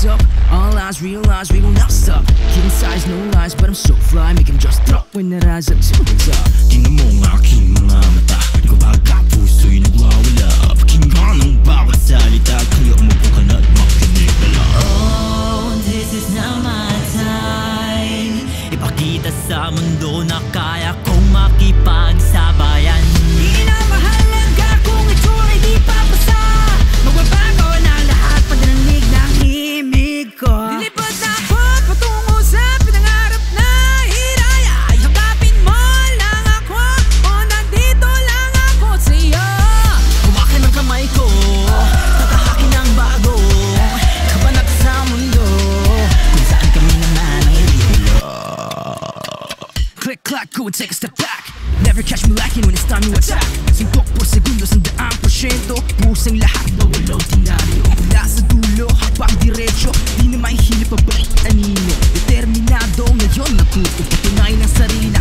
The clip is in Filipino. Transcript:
hands up. All eyes realize we will not stop. Hidden size, no lies, but I'm so fly. Make 'em just drop when they rise up to the top. Tingnan mo ang aking mga mata. Di ko baga puso'y nagwawala. Pakinggan ang bawat salita, kaya umupo ka na at makinig na lang. Oh, this is now my time. Ipakita sa mundo na kaya kong makipagsabayan. Inamahalan ka kung ito ay di papasa. Magbabago ng lahat pag narinig ng himig ko. Lilipad na ako patungo sa pinangarap na hiraya. Yakapin mo lang ako, o nandito lang ako sa'yo. Hawakan ang kamay ko, tatahakin ang bago. Kabanat sa mundo, kung saan kami naman ang ililo. Click, clack, go and take a step back. Never catch me lacking when it's time to attack. Suntok por segundo, 100%. Pusang lahat na walang tinaryo. Mula sa dulo, habang diretso. Di na mahihili pa balik anino. Determinado ngayon natuto. Patunay ng sarili na